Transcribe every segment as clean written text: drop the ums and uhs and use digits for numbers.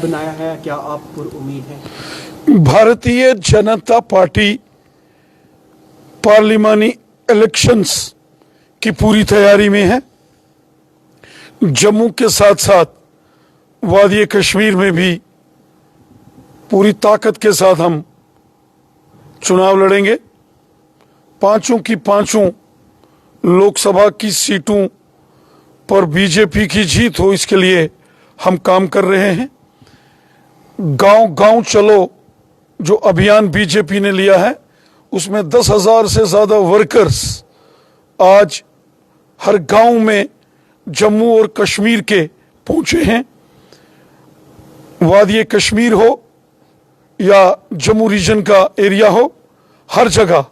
बनाया है, क्या आप पर उम्मीद है? भारतीय जनता पार्टी पार्लिमानी इलेक्शंस की पूरी तैयारी में है। जम्मू के साथ साथ वादी कश्मीर में भी पूरी ताकत के साथ हम चुनाव लड़ेंगे। पांचों की पांचों लोकसभा की सीटों पर बीजेपी की जीत हो, इसके लिए हम काम कर रहे हैं। गांव गांव चलो जो अभियान बीजेपी ने लिया है, उसमें 10,000 से ज्यादा वर्कर्स आज हर गांव में जम्मू और कश्मीर के पहुंचे हैं। वादी कश्मीर हो या जम्मू रीजन का एरिया हो, हर जगह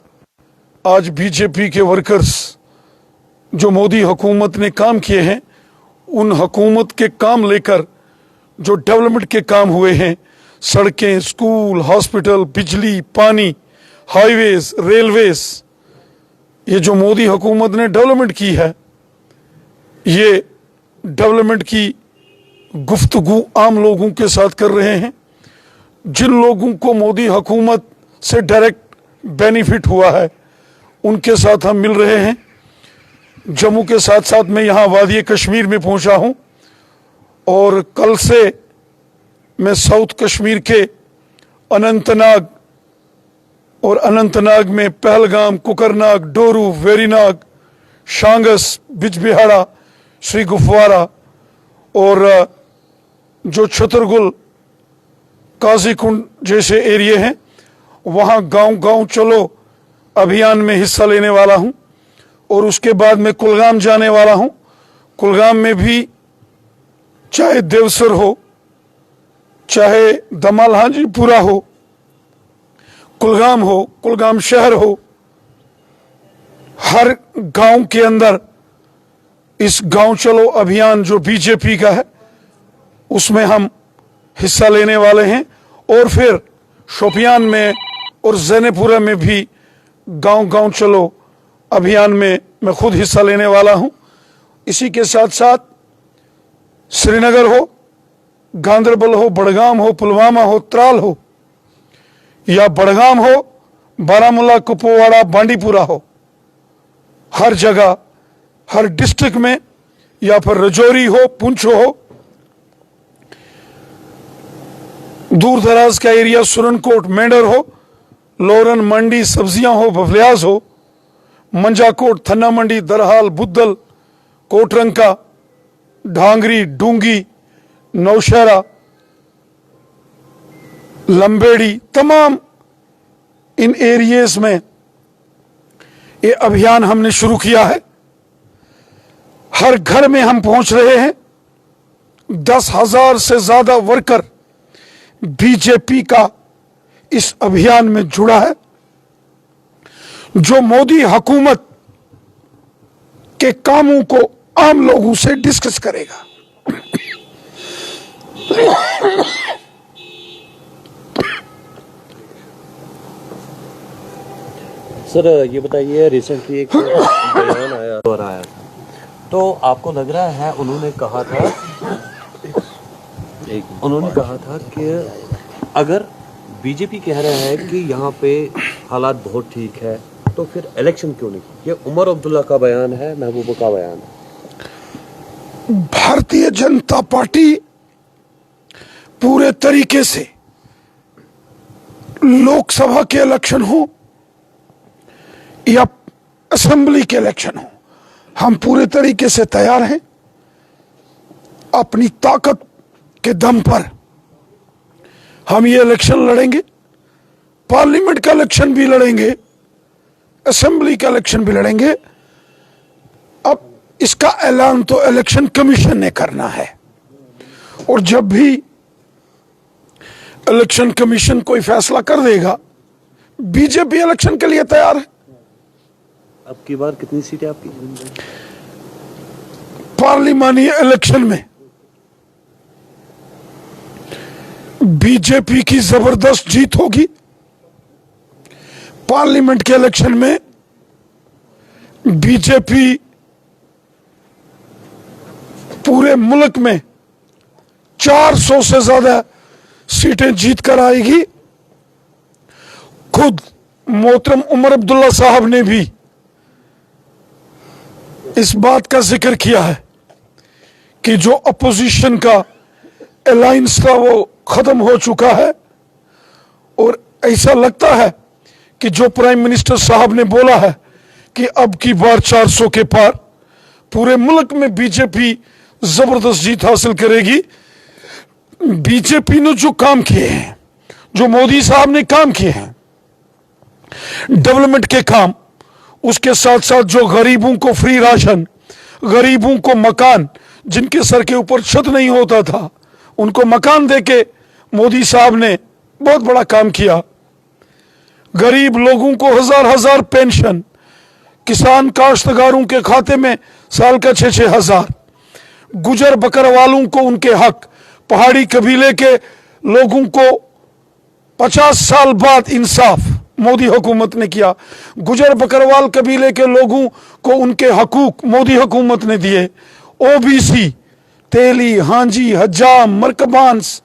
आज बीजेपी के वर्कर्स जो मोदी हुकूमत ने काम किए हैं, उन हुकूमत के काम लेकर जो डेवलपमेंट के काम हुए हैं, सड़कें, स्कूल, हॉस्पिटल, बिजली, पानी, हाईवेज, रेलवेज, ये जो मोदी हुकूमत ने डेवलपमेंट की है, ये डेवलपमेंट की गुफ्तगू आम लोगों के साथ कर रहे हैं। जिन लोगों को मोदी हुकूमत से डायरेक्ट बेनिफिट हुआ है, उनके साथ हम मिल रहे हैं। जम्मू के साथ साथ मैं यहाँ वादी कश्मीर में पहुंचा हूं और कल से मैं साउथ कश्मीर के अनंतनाग और अनंतनाग में पहलगाम, कुकरनाग, डोरू, वेरीनाग, शांगस, बिजबिहाड़ा, श्री गुफवारा और जो छतरगुल, काजीकुंड जैसे एरिए हैं, वहां गांव गांव चलो अभियान में हिस्सा लेने वाला हूं। और उसके बाद मैं कुलगाम जाने वाला हूं। कुलगाम में भी चाहे देवसर हो, चाहे दमाल हाजीपुरा हो, कुलगाम हो, कुलगाम शहर हो, हर गांव के अंदर इस गांव चलो अभियान जो बीजेपी का है, उसमें हम हिस्सा लेने वाले हैं। और फिर शोपियान में और जैनेपुरा में भी गांव गांव चलो अभियान में मैं खुद हिस्सा लेने वाला हूं। इसी के साथ साथ श्रीनगर हो, गांदरबल हो, बड़गाम हो, पुलवामा हो, त्राल हो या बड़गाम हो, बारामूला, कुपवाड़ा, बांडीपुरा हो, हर जगह, हर डिस्ट्रिक्ट में, या फिर रजौरी हो, पुंछ हो, दूर दराज का एरिया सुरनकोट, मेंढर हो, लोरन, मंडी, सब्जियां हो, बफलियाज हो, मंजाकोट, थन्ना मंडी, दरहाल, बुद्धल, कोटरंका, ढांगरी, डूंगी, नौशहरा, लंबेड़ी, तमाम इन एरियाज में ये अभियान हमने शुरू किया है। हर घर में हम पहुंच रहे हैं। 10,000 से ज्यादा वर्कर बीजेपी का इस अभियान में जुड़ा है, जो मोदी हुकूमत के कामों को आम लोगों से डिस्कस करेगा। सर ये बताइए, रिसेंटली एक बयान आया था, तो आपको लग रहा है उन्होंने कहा था कि अगर बीजेपी कह रहे हैं कि यहाँ पे हालात बहुत ठीक है, तो फिर इलेक्शन क्यों नहीं? ये उमर अब्दुल्ला का बयान है, महबूबा का बयान है। भारतीय जनता पार्टी पूरे तरीके से लोकसभा के इलेक्शन हो या असेंबली के इलेक्शन हो, हम पूरे तरीके से तैयार हैं। अपनी ताकत के दम पर हम ये इलेक्शन लड़ेंगे। पार्लियामेंट का इलेक्शन भी लड़ेंगे, असेंबली का इलेक्शन भी लड़ेंगे। अब इसका ऐलान तो इलेक्शन कमीशन ने करना है, और जब भी इलेक्शन कमीशन कोई फैसला कर देगा, बीजेपी इलेक्शन के लिए तैयार है। अब की बार कितनी सीटें आपकी? पार्लिमानी इलेक्शन में बीजेपी की जबरदस्त जीत होगी। पार्लियामेंट के इलेक्शन में बीजेपी पूरे मुल्क में 400 से ज्यादा सीटें जीत कर आएगी। खुद मोहतरम उमर अब्दुल्ला साहब ने भी इस बात का जिक्र किया है कि जो अपोजिशन का अलायंस था वो खत्म हो चुका है, और ऐसा लगता है कि जो प्राइम मिनिस्टर साहब ने बोला है कि अब की बार 400 के पार पूरे मुल्क में बीजेपी जबरदस्त जीत हासिल करेगी। बीजेपी ने जो काम किए हैं, जो मोदी साहब ने काम किए हैं, डेवलपमेंट के काम, उसके साथ साथ जो गरीबों को फ्री राशन, गरीबों को मकान, जिनके सर के ऊपर छत नहीं होता था उनको मकान देके मोदी साहब ने बहुत बड़ा काम किया। गरीब लोगों को हजार हजार पेंशन, किसान काश्तकारों के खाते में साल का 6-6 हजार, गुजर बकरवालों को उनके हक, पहाड़ी कबीले के लोगों को 50 साल बाद इंसाफ मोदी हुकूमत ने किया। गुजर बकरवाल कबीले के लोगों को उनके हकूक मोदी हुकूमत ने दिए। ओबीसी, तेली, हांजी, हज्जाम, मरकबांस,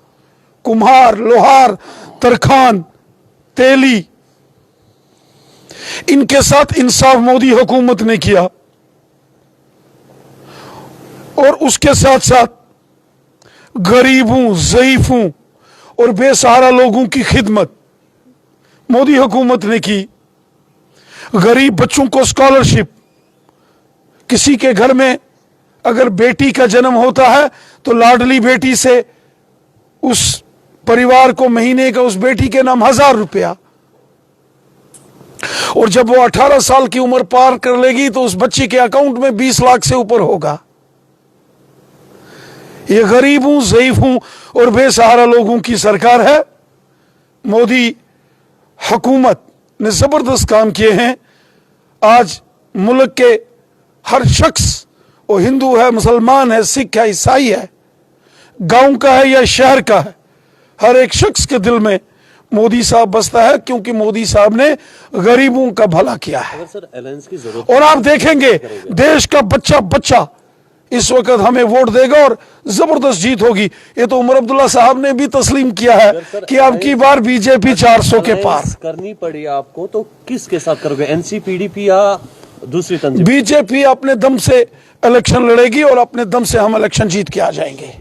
कुम्हार, लोहार, तरखान, तेली, इनके साथ इंसाफ मोदी हुकूमत ने किया। और उसके साथ साथ गरीबों, ज़ईफों और बेसहारा लोगों की खिदमत मोदी हुकूमत ने की। गरीब बच्चों को स्कॉलरशिप, किसी के घर में अगर बेटी का जन्म होता है तो लाडली बेटी से उस परिवार को महीने का उस बेटी के नाम 1000 रुपया, और जब वो 18 साल की उम्र पार कर लेगी तो उस बच्ची के अकाउंट में 20 लाख से ऊपर होगा। ये गरीबों, ज़ईफों और बेसहारा लोगों की सरकार है। मोदी हुकूमत ने जबरदस्त काम किए हैं। आज मुल्क के हर शख्स, वो हिंदू है, मुसलमान है, सिख है, ईसाई है, गांव का है या शहर का है, हर एक शख्स के दिल में मोदी साहब बसता है, क्योंकि मोदी साहब ने गरीबों का भला किया है। सर अलायंस की जरूरत, और आप देखेंगे देश का बच्चा बच्चा इस वक्त हमें वोट देगा और जबरदस्त जीत होगी। ये तो उमर अब्दुल्ला साहब ने भी तस्लीम किया है कि अब की बार बीजेपी 400 के पार करनी पड़ी आपको, तो किसके साथ करोगे, एनसी, पीडीपी या दूसरी तंजीम? बीजेपी अपने दम से इलेक्शन लड़ेगी और अपने दम से हम इलेक्शन जीत के आ जाएंगे।